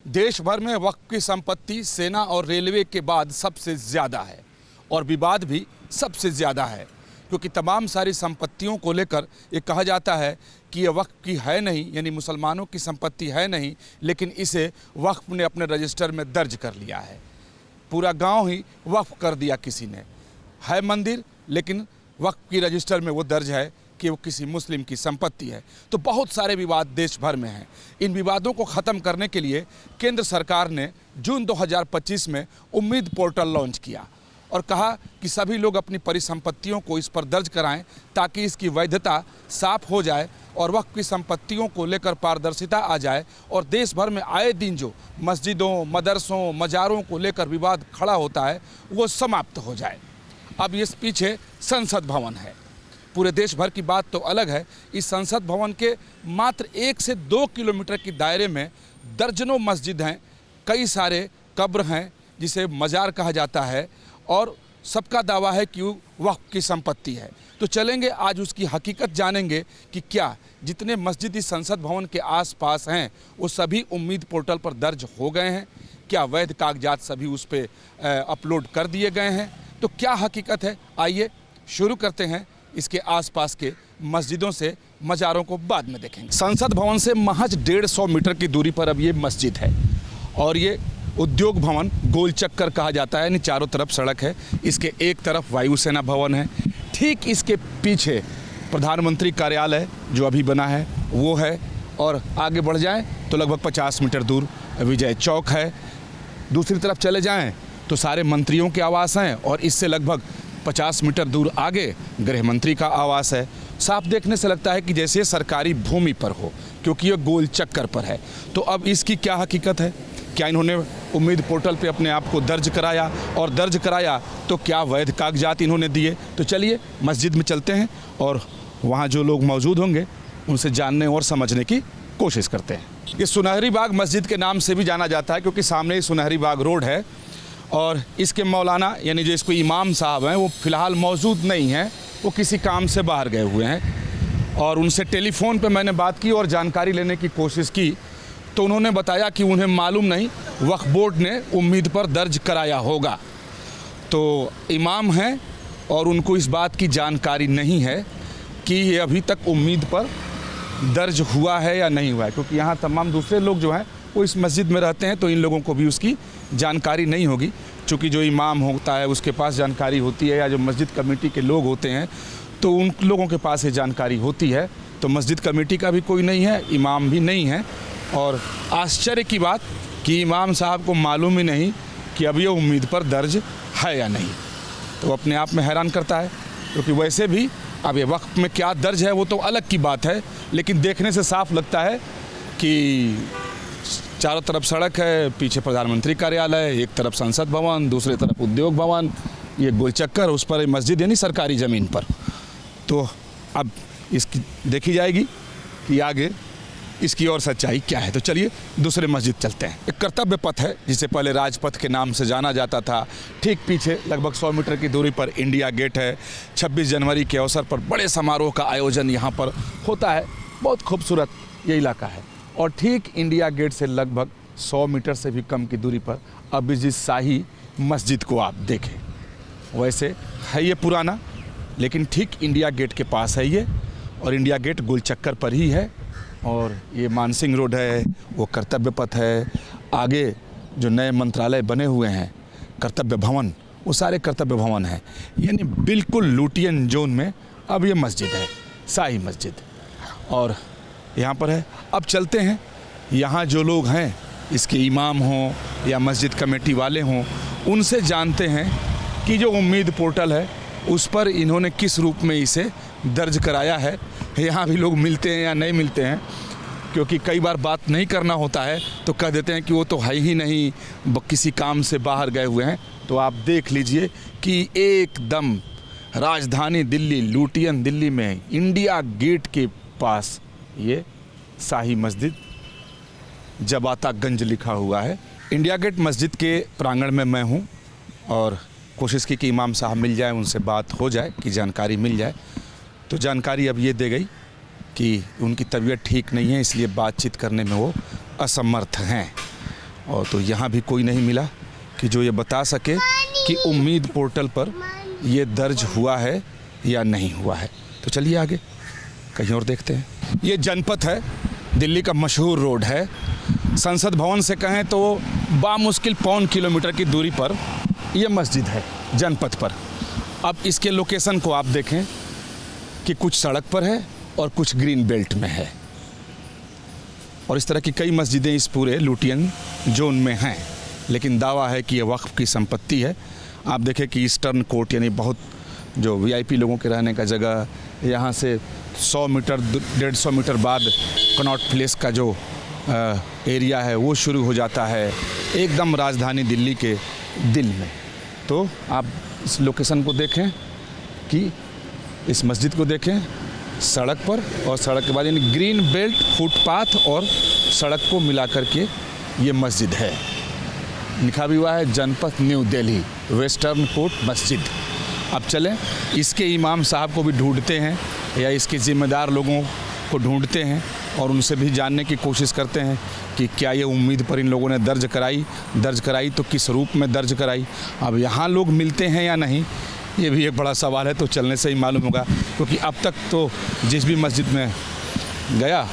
देश भर में वक्फ की संपत्ति सेना और रेलवे के बाद सबसे ज़्यादा है और विवाद भी सबसे ज़्यादा है, क्योंकि तमाम सारी संपत्तियों को लेकर ये कहा जाता है कि ये वक्फ की है नहीं, यानी मुसलमानों की संपत्ति है नहीं, लेकिन इसे वक्फ ने अपने रजिस्टर में दर्ज कर लिया है। पूरा गांव ही वक्फ कर दिया किसी ने। है मंदिर, लेकिन वक्फ की रजिस्टर में वो दर्ज है कि वो किसी मुस्लिम की संपत्ति है। तो बहुत सारे विवाद देश भर में हैं। इन विवादों को ख़त्म करने के लिए केंद्र सरकार ने जून 2025 में उम्मीद पोर्टल लॉन्च किया और कहा कि सभी लोग अपनी परिसंपत्तियों को इस पर दर्ज कराएं ताकि इसकी वैधता साफ हो जाए और वक्फ की संपत्तियों को लेकर पारदर्शिता आ जाए और देश भर में आए दिन जो मस्जिदों, मदरसों, मज़ारों को लेकर विवाद खड़ा होता है वो समाप्त हो जाए। अब इस पीछे संसद भवन है। पूरे देश भर की बात तो अलग है। इस संसद भवन के मात्र 1 से 2 किलोमीटर के दायरे में दर्जनों मस्जिद हैं, कई सारे कब्र हैं जिसे मज़ार कहा जाता है और सबका दावा है कि वो वक्फ की संपत्ति है। तो चलेंगे आज उसकी हकीकत जानेंगे कि क्या जितने मस्जिद इस संसद भवन के आसपास हैं वो सभी उम्मीद पोर्टल पर दर्ज हो गए हैं, क्या वैध कागजात सभी उस पर अपलोड कर दिए गए हैं, तो क्या हकीकत है। आइए शुरू करते हैं इसके आसपास के मस्जिदों से, मज़ारों को बाद में देखेंगे। संसद भवन से महज 150 मीटर की दूरी पर अब ये मस्जिद है और ये उद्योग भवन गोल चक्कर कहा जाता है, यानी चारों तरफ सड़क है। इसके एक तरफ वायुसेना भवन है, ठीक इसके पीछे प्रधानमंत्री कार्यालय जो अभी बना है वो है और आगे बढ़ जाएं तो लगभग 50 मीटर दूर विजय चौक है। दूसरी तरफ चले जाएं तो सारे मंत्रियों के आवास हैं और इससे लगभग 50 मीटर दूर आगे गृह मंत्री का आवास है। साफ देखने से लगता है कि जैसे सरकारी भूमि पर हो, क्योंकि ये गोल चक्कर पर है। तो अब इसकी क्या हकीकत है, क्या इन्होंने उम्मीद पोर्टल पे अपने आप को दर्ज कराया और दर्ज कराया तो क्या वैध कागजात इन्होंने दिए। तो चलिए मस्जिद में चलते हैं और वहाँ जो लोग मौजूद होंगे उनसे जानने और समझने की कोशिश करते हैं। ये सुनहरी बाग मस्जिद के नाम से भी जाना जाता है क्योंकि सामने ही सुनहरी बाग रोड है और इसके मौलाना यानी जो इसको इमाम साहब हैं वो फ़िलहाल मौजूद नहीं हैं, वो किसी काम से बाहर गए हुए हैं। और उनसे टेलीफोन पे मैंने बात की और जानकारी लेने की कोशिश की तो उन्होंने बताया कि उन्हें मालूम नहीं, वक्फ बोर्ड ने उम्मीद पर दर्ज कराया होगा। तो इमाम हैं और उनको इस बात की जानकारी नहीं है कि ये अभी तक उम्मीद पर दर्ज हुआ है या नहीं हुआ है, क्योंकि यहाँ तमाम दूसरे लोग जो हैं वो इस मस्जिद में रहते हैं तो इन लोगों को भी उसकी जानकारी नहीं होगी। चूँकि जो इमाम होता है उसके पास जानकारी होती है या जो मस्जिद कमेटी के लोग होते हैं तो उन लोगों के पास ये जानकारी होती है। तो मस्जिद कमेटी का भी कोई नहीं है, इमाम भी नहीं है और आश्चर्य की बात कि इमाम साहब को मालूम ही नहीं कि अब ये उम्मीद पर दर्ज है या नहीं। तो अपने आप में हैरान करता है, क्योंकि वैसे भी अब ये वक्फ में क्या दर्ज है वो तो अलग की बात है, लेकिन देखने से साफ लगता है कि चारों तरफ सड़क है, पीछे प्रधानमंत्री कार्यालय, एक तरफ संसद भवन, दूसरी तरफ उद्योग भवन, ये गोल चक्कर, उस पर मस्जिद यानी सरकारी ज़मीन पर। तो अब इसकी देखी जाएगी कि आगे इसकी और सच्चाई क्या है। तो चलिए दूसरे मस्जिद चलते हैं। एक कर्तव्य पथ है जिसे पहले राजपथ के नाम से जाना जाता था। ठीक पीछे लगभग 100 मीटर की दूरी पर इंडिया गेट है। 26 जनवरी के अवसर पर बड़े समारोह का आयोजन यहाँ पर होता है। बहुत खूबसूरत ये इलाका है और ठीक इंडिया गेट से लगभग 100 मीटर से भी कम की दूरी पर अब जिस शाही मस्जिद को आप देखें, वैसे है ये पुराना, लेकिन ठीक इंडिया गेट के पास है ये और इंडिया गेट गोल चक्कर पर ही है। और ये मानसिंह रोड है, वो कर्तव्य पथ है। आगे जो नए मंत्रालय बने हुए हैं, कर्तव्य भवन, वो सारे कर्तव्य भवन हैं। यानी बिल्कुल लुटियन जोन में अब ये मस्जिद है, शाही मस्जिद, और यहाँ पर है। अब चलते हैं, यहाँ जो लोग हैं, इसके इमाम हों या मस्जिद कमेटी वाले हों, उनसे जानते हैं कि जो उम्मीद पोर्टल है उस पर इन्होंने किस रूप में इसे दर्ज कराया है। यहाँ भी लोग मिलते हैं या नहीं मिलते हैं, क्योंकि कई बार बात नहीं करना होता है तो कह देते हैं कि वो तो है ही नहीं, किसी काम से बाहर गए हुए हैं। तो आप देख लीजिए कि एकदम राजधानी दिल्ली, लुटियन दिल्ली में इंडिया गेट के पास ये शाही मस्जिद जबातागंज लिखा हुआ है। इंडिया गेट मस्जिद के प्रांगण में मैं हूँ और कोशिश की कि इमाम साहब मिल जाए, उनसे बात हो जाए, कि जानकारी मिल जाए। तो जानकारी अब ये दे गई कि उनकी तबीयत ठीक नहीं है, इसलिए बातचीत करने में वो असमर्थ हैं। और तो यहाँ भी कोई नहीं मिला कि जो ये बता सके कि उम्मीद पोर्टल पर ये दर्ज हुआ है या नहीं हुआ है। तो चलिए आगे कहीं और देखते हैं। ये जनपथ है, दिल्ली का मशहूर रोड है। संसद भवन से कहें तो बामुश्किल 1.25 किलोमीटर की दूरी पर यह मस्जिद है जनपथ पर। अब इसके लोकेशन को आप देखें कि कुछ सड़क पर है और कुछ ग्रीन बेल्ट में है, और इस तरह की कई मस्जिदें इस पूरे लुटियन जोन में हैं, लेकिन दावा है कि ये वक्फ की संपत्ति है। आप देखें कि ईस्टर्न कोर्ट यानी बहुत जो वीआईपी लोगों के रहने का जगह, यहाँ से 100 मीटर 150 मीटर बाद कनॉट प्लेस का जो एरिया है वो शुरू हो जाता है, एकदम राजधानी दिल्ली के दिल में। तो आप इस लोकेशन को देखें कि इस मस्जिद को देखें सड़क पर, और सड़क के बाद यानी ग्रीन बेल्ट, फुटपाथ और सड़क को मिला करके ये मस्जिद है। लिखा भी हुआ है जनपथ न्यू दिल्ली वेस्टर्न कोर्ट मस्जिद। अब चलें इसके इमाम साहब को भी ढूंढते हैं या इसके ज़िम्मेदार लोगों को ढूंढते हैं और उनसे भी जानने की कोशिश करते हैं कि क्या ये उम्मीद पर इन लोगों ने दर्ज कराई तो किस रूप में दर्ज कराई। अब यहाँ लोग मिलते हैं या नहीं, ये भी एक बड़ा सवाल है। तो चलने से ही मालूम होगा, क्योंकि अब तक तो जिस भी मस्जिद में गया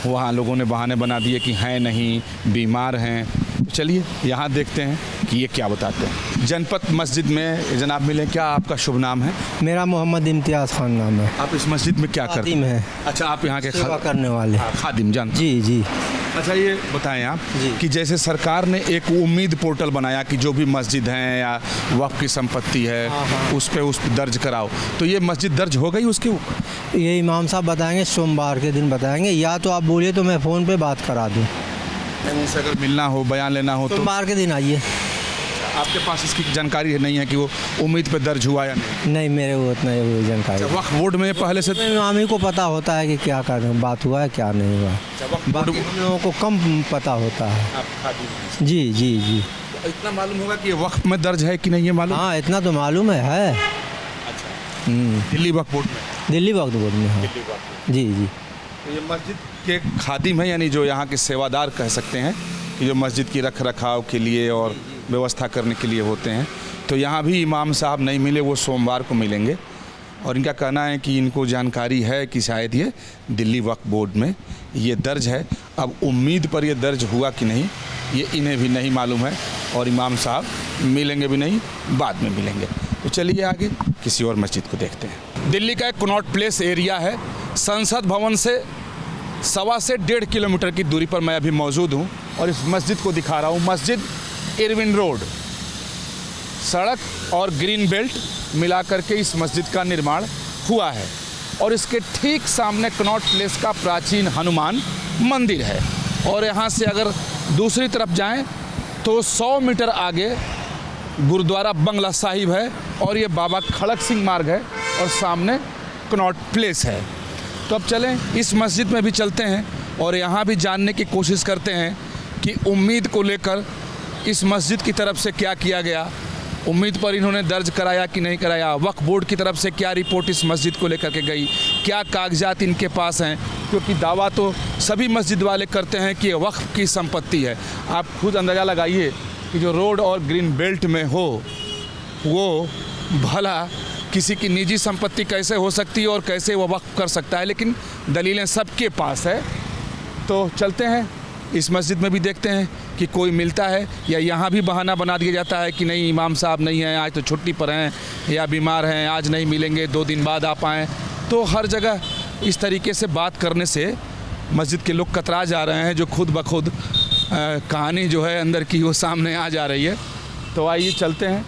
वहाँ लोगों ने बहाने बना दिए कि हैं नहीं, बीमार हैं। चलिए यहाँ देखते हैं कि ये क्या बताते हैं। जनपथ मस्जिद में जनाब मिले, क्या आपका शुभ नाम है? मेरा मोहम्मद इम्तियाज़ खान नाम है। आप इस मस्जिद में क्या करते खादिम है। अच्छा, आप यहाँ के सेवा करने वाले खादिम जान। जी जी। अच्छा, ये बताएं आप जी। कि जैसे सरकार ने एक उम्मीद पोर्टल बनाया कि जो भी मस्जिद हैं या वक्फ की संपत्ति है उस पे दर्ज कराओ, तो ये मस्जिद दर्ज हो गई उसके ऊपर? ये इमाम साहब बताएंगे, सोमवार के दिन बताएंगे, या तो आप बोलिए तो मैं फ़ोन पे बात करा दूँ। से अगर मिलना हो, बयान लेना हो तो सोमवार के दिन आइए। आपके पास इसकी जानकारी नहीं है कि वो उम्मीद पे दर्ज हुआ या नहीं? नहीं, मेरे को उतना वो जानकारी। वक्फ बोर्ड में पहले से इमाम ही को पता होता है कि क्या बात हुआ है क्या नहीं हुआ, बाकी हम लोगों को कम पता होता है। जी जी जी। इतना मालूम होगा कि ये वक्फ में दर्ज है कि नहीं, ये मालूम? हाँ, इतना तो मालूम है। दिल्ली वक्फ बोर्ड में? दिल्ली वक्फ बोर्ड में, हाँ। जी जी। तो ये मस्जिद के खादिम है, यानी जो यहाँ के सेवादार कह सकते हैं कि जो मस्जिद की रख रखाव के लिए और व्यवस्था करने के लिए होते हैं। तो यहाँ भी इमाम साहब नहीं मिले, वो सोमवार को मिलेंगे, और इनका कहना है कि इनको जानकारी है कि शायद ये दिल्ली वक्फ बोर्ड में ये दर्ज है। अब उम्मीद पर ये दर्ज हुआ कि नहीं ये इन्हें भी नहीं मालूम है, और इमाम साहब मिलेंगे भी नहीं, बाद में मिलेंगे। तो चलिए आगे किसी और मस्जिद को देखते हैं। दिल्ली का एक कनॉट प्लेस एरिया है, संसद भवन से 1.25 से 1.5 किलोमीटर की दूरी पर मैं अभी मौजूद हूँ, और इस मस्जिद को दिखा रहा हूँ। मस्जिद इरविन रोड, सड़क और ग्रीन बेल्ट मिलाकर के इस मस्जिद का निर्माण हुआ है, और इसके ठीक सामने कनॉट प्लेस का प्राचीन हनुमान मंदिर है। और यहाँ से अगर दूसरी तरफ जाएं तो 100 मीटर आगे गुरुद्वारा बंगला साहिब है, और ये बाबा खड़क सिंह मार्ग है, और सामने कनॉट प्लेस है। तो अब चलें इस मस्जिद में भी चलते हैं और यहाँ भी जानने की कोशिश करते हैं कि उम्मीद को लेकर इस मस्जिद की तरफ से क्या किया गया, उम्मीद पर इन्होंने दर्ज कराया कि नहीं कराया, वक्फ बोर्ड की तरफ से क्या रिपोर्ट इस मस्जिद को लेकर के गई, क्या कागजात इनके पास हैं, क्योंकि दावा तो सभी मस्जिद वाले करते हैं कि ये वक्फ की संपत्ति है। आप खुद अंदाज़ा लगाइए कि जो रोड और ग्रीन बेल्ट में हो वो भला किसी की निजी संपत्ति कैसे हो सकती है और कैसे वो वक्फ कर सकता है, लेकिन दलीलें सबके पास है। तो चलते हैं इस मस्जिद में भी देखते हैं कि कोई मिलता है, या यहाँ भी बहाना बना दिया जाता है कि नहीं इमाम साहब नहीं हैं, आज तो छुट्टी पर हैं या बीमार हैं, आज नहीं मिलेंगे, 2 दिन बाद आप आएँ। तो हर जगह इस तरीके से बात करने से मस्जिद के लोग कतरा जा रहे हैं, जो खुद ब खुद कहानी जो है अंदर की वो सामने आ जा रही है। तो आइए चलते हैं।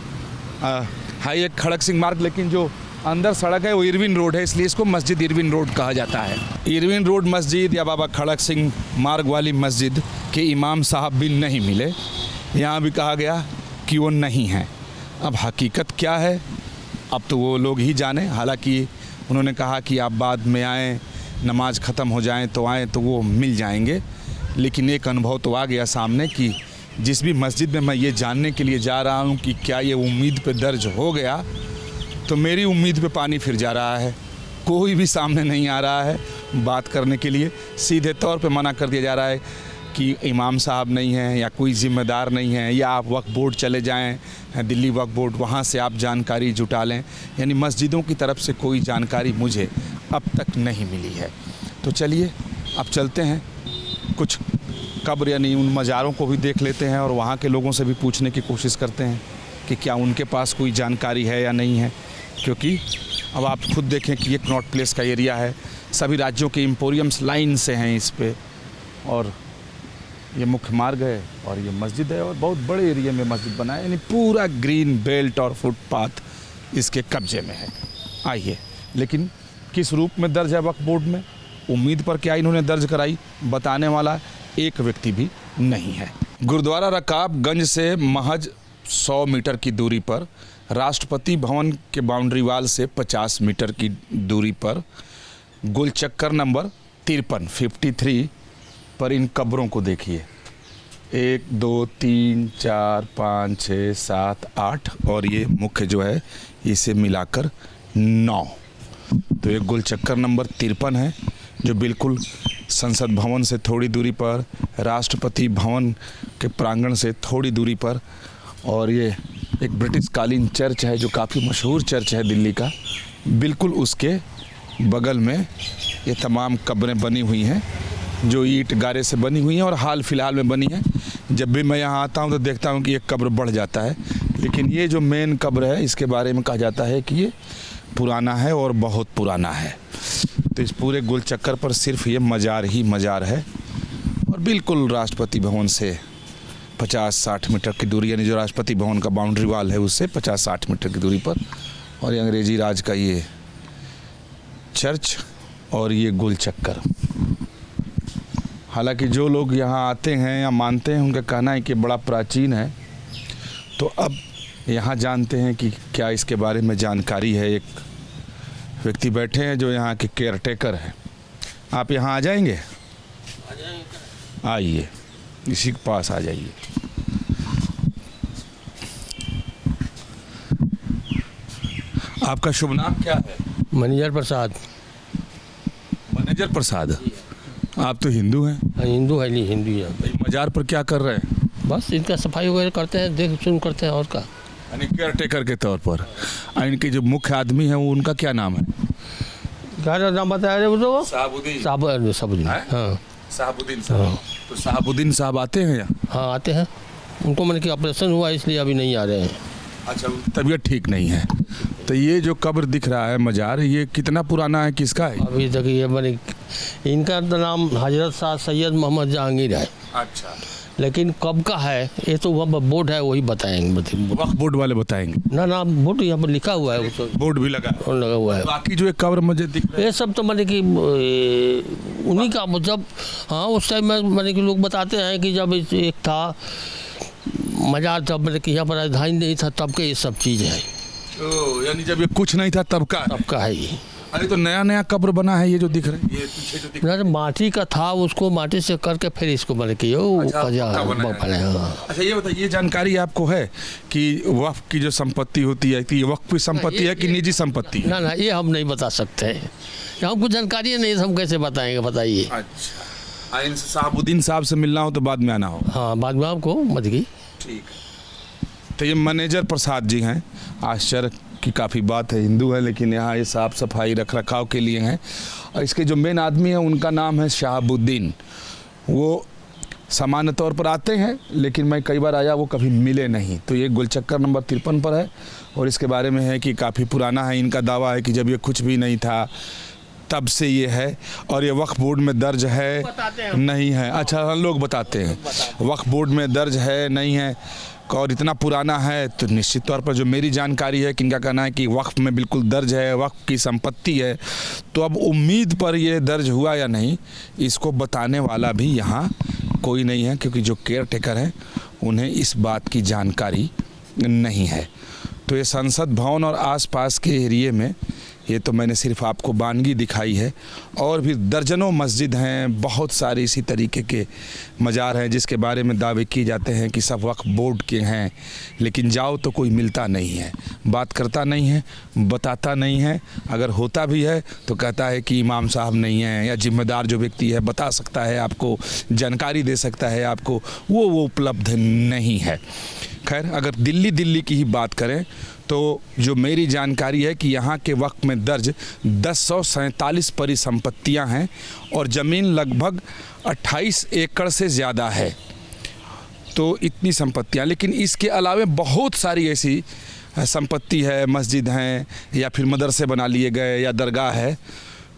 हाई एक खड़क सिंह मार्ग, लेकिन जो अंदर सड़क है वो इरविन रोड है, इसलिए इसको मस्जिद इरविन रोड कहा जाता है। इरविन रोड मस्जिद या बाबा खड़क सिंह मार्ग वाली मस्जिद के इमाम साहब भी नहीं मिले। यहाँ भी कहा गया कि वो नहीं हैं। अब हकीकत क्या है अब तो वो लोग ही जाने। हालांकि उन्होंने कहा कि आप बाद में आएँ, नमाज ख़त्म हो जाए तो आएँ तो वो मिल जाएंगे। लेकिन एक अनुभव तो आ गया सामने कि जिस भी मस्जिद में मैं ये जानने के लिए जा रहा हूँ कि क्या ये उम्मीद पे दर्ज हो गया, तो मेरी उम्मीद पे पानी फिर जा रहा है। कोई भी सामने नहीं आ रहा है बात करने के लिए, सीधे तौर पे मना कर दिया जा रहा है कि इमाम साहब नहीं हैं या कोई ज़िम्मेदार नहीं है, या आप वक्फ बोर्ड चले जाएं दिल्ली वक्फ बोर्ड, वहाँ से आप जानकारी जुटा लें। यानी मस्जिदों की तरफ से कोई जानकारी मुझे अब तक नहीं मिली है। तो चलिए अब चलते हैं, कुछ कब्र यानी उन मज़ारों को भी देख लेते हैं और वहाँ के लोगों से भी पूछने की कोशिश करते हैं कि क्या उनके पास कोई जानकारी है या नहीं है। क्योंकि अब आप खुद देखें कि ये कनॉट प्लेस का एरिया है, सभी राज्यों के एम्पोरियम्स लाइन से हैं इस पे, और ये मुख्य मार्ग है और ये मस्जिद है और बहुत बड़े एरिया में मस्जिद बना है, यानी पूरा ग्रीन बेल्ट और फुटपाथ इसके कब्जे में है। आइए, लेकिन किस रूप में दर्ज है वक्फ बोर्ड में, उम्मीद पर क्या इन्होंने दर्ज कराई, बताने वाला एक व्यक्ति भी नहीं है। गुरुद्वारा रकाबगंज से महज 100 मीटर की दूरी पर, राष्ट्रपति भवन के बाउंड्री वाल से 50 मीटर की दूरी पर, गुलचक्कर नंबर 53 पर इन कब्रों को देखिए। 1 2 3 4 5 6 7 8 और ये मुख्य जो है इसे मिलाकर 9। तो ये गुलचक्कर नंबर 53 है जो बिल्कुल संसद भवन से थोड़ी दूरी पर, राष्ट्रपति भवन के प्रांगण से थोड़ी दूरी पर, और ये एक ब्रिटिश कालीन चर्च है जो काफ़ी मशहूर चर्च है दिल्ली का, बिल्कुल उसके बगल में ये तमाम कब्रें बनी हुई हैं जो ईंट गारे से बनी हुई हैं और हाल फिलहाल में बनी हैं। जब भी मैं यहाँ आता हूँ तो देखता हूँ कि ये कब्र बढ़ जाता है, लेकिन ये जो मेन कब्र है इसके बारे में कहा जाता है कि ये पुराना है और बहुत पुराना है। तो इस पूरे गुल चक्कर पर सिर्फ ये मज़ार ही मज़ार है, और बिल्कुल राष्ट्रपति भवन से 50-60 मीटर की दूरी, यानी जो राष्ट्रपति भवन का बाउंड्री वाल है उससे 50-60 मीटर की दूरी पर, और ये अंग्रेज़ी राज का ये चर्च और ये गुल चक्कर। हालांकि जो लोग यहाँ आते हैं या मानते हैं उनका कहना है कि बड़ा प्राचीन है। तो अब यहाँ जानते हैं कि क्या इसके बारे में जानकारी है। एक व्यक्ति बैठे हैं जो यहाँ के केयर टेकर हैं। आप यहाँ आ जाएंगे? आइए, इसी के पास आ जाइए। आपका शुभ नाम क्या है? मैनेजर प्रसाद। मैनेजर प्रसाद, आप तो हिंदू हैं? हिंदू है, नहीं हिंदू है। भाई मज़ार पर क्या कर रहे हैं? बस इनका सफाई वगैरह करते हैं, देख सुन करते हैं, और का। यानी केयर टेकर के तौर पर। इनके जो मुख्य आदमी हैं वो उनका क्या नाम है? क्या नाम बताया रे वो? साहबुद्दीन। साहबुद्दीन, हाँ साहबुद्दीन साहब। तो साहबुद्दीन साहब आते हैं यहाँ? हाँ आते हैं। उनको मैंने कि ऑपरेशन हुआ इसलिए अभी नहीं आ रहे हैं। अच्छा, तबीयत ठीक नहीं है। तो ये जो कब्र दिख रहा है मज़ार, ये कितना पुराना है, किसका है? अभी तक ये मैंने, इनका तो नाम हजरत शाह सैयद मोहम्मद जहांगीर है। अच्छा, लेकिन कब का है ये तो वह बोर्ड है वही बताएंगे। वक्फ बोर्ड वाले बताएंगे। ना बोर्ड यहाँ पर लिखा हुआ है, वो बोर्ड भी लगा हुआ है। बाकी जो एक कब्र मुझे दिख रहा है ये सब तो मैंने कि उन्हीं का, जब हाँ उस टाइम में मैंने कि लोग बताते हैं कि जब एक था मज़ार, जब मैंने कि यहाँ पर राजधानी नहीं था तब के ये सब चीज़ है। यानी जब ये कुछ नहीं था तब का है ये। अरे तो नया नया कब्र बना है ये जो दिख रहा है, ये पीछे जो दिख रहा है। माटी का था, उसको माटी से करके फिर इसको मैंने कि अच्छा, ये बताइए, ये जानकारी आपको है कि वक्फ की जो संपत्ति होती है कि वक्फ की संपत्ति है कि निजी संपत्ति है? ना ये हम नहीं बता सकते हैं, हमको जानकारी नहीं, हम कैसे बताएंगे, बताइए। अच्छा, इनसे साहबुद्दीन साहब से मिलना हो तो बाद में आना हो? हाँ बाद में आपको मत गई। ठीक। तो ये मैनेजर प्रसाद जी हैं। आश्चर्य की काफ़ी बात है, हिंदू है लेकिन यहाँ ये साफ़ सफाई रख रखाव के लिए हैं। और इसके जो मेन आदमी हैं उनका नाम है शहाबुद्दीन। वो सामान्य तौर पर आते हैं लेकिन मैं कई बार आया, वो कभी मिले नहीं। तो ये गुलचक्कर नंबर 53 पर है और इसके बारे में है कि काफ़ी पुराना है। इनका दावा है कि जब ये कुछ भी नहीं था तब से ये है, और ये वक्फ बोर्ड में दर्ज है नहीं है। अच्छा, लोग बताते हैं वक्फ बोर्ड में दर्ज है नहीं है, और इतना पुराना है। तो निश्चित तौर पर जो मेरी जानकारी है कि इनका कहना है कि वक्फ में बिल्कुल दर्ज है, वक्फ की संपत्ति है। तो अब उम्मीद पर ये दर्ज हुआ या नहीं इसको बताने वाला भी यहाँ कोई नहीं है, क्योंकि जो केयर टेकर हैं उन्हें इस बात की जानकारी नहीं है। तो ये संसद भवन और आसपास के एरिए में ये तो मैंने सिर्फ आपको बानगी दिखाई है, और भी दर्जनों मस्जिद हैं, बहुत सारे इसी तरीके के मज़ार हैं जिसके बारे में दावे किए जाते हैं कि सब वक्फ बोर्ड के हैं, लेकिन जाओ तो कोई मिलता नहीं है, बात करता नहीं है, बताता नहीं है। अगर होता भी है तो कहता है कि इमाम साहब नहीं हैं, या जिम्मेदार जो व्यक्ति है बता सकता है आपको, जानकारी दे सकता है आपको, वो उपलब्ध नहीं है। खैर, अगर दिल्ली की ही बात करें तो जो मेरी जानकारी है कि यहाँ के वक्त में दर्ज 1047 परिसंपत्तियाँ हैं और ज़मीन लगभग 28 एकड़ से ज़्यादा है। तो इतनी संपत्तियाँ, लेकिन इसके अलावा बहुत सारी ऐसी संपत्ति है, मस्जिद हैं या फिर मदरसे बना लिए गए या दरगाह है,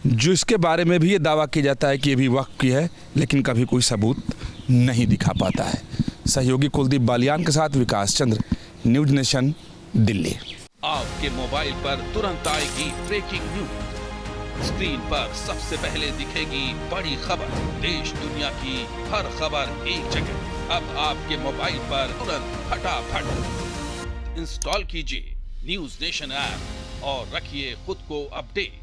जो इसके बारे में भी ये दावा किया जाता है कि ये भी वक्फ की है, लेकिन कभी कोई सबूत नहीं दिखा पाता है। सहयोगी कुलदीप बालियान के साथ विकास चंद्र, न्यूज़ नेशन, दिल्ली। आपके मोबाइल पर तुरंत आएगी ब्रेकिंग न्यूज। स्क्रीन पर सबसे पहले दिखेगी बड़ी खबर, देश दुनिया की हर खबर एक जगह। अब आपके मोबाइल पर तुरंत फटाफट इंस्टॉल कीजिए न्यूज़ नेशन ऐप और रखिए खुद को अपडेट।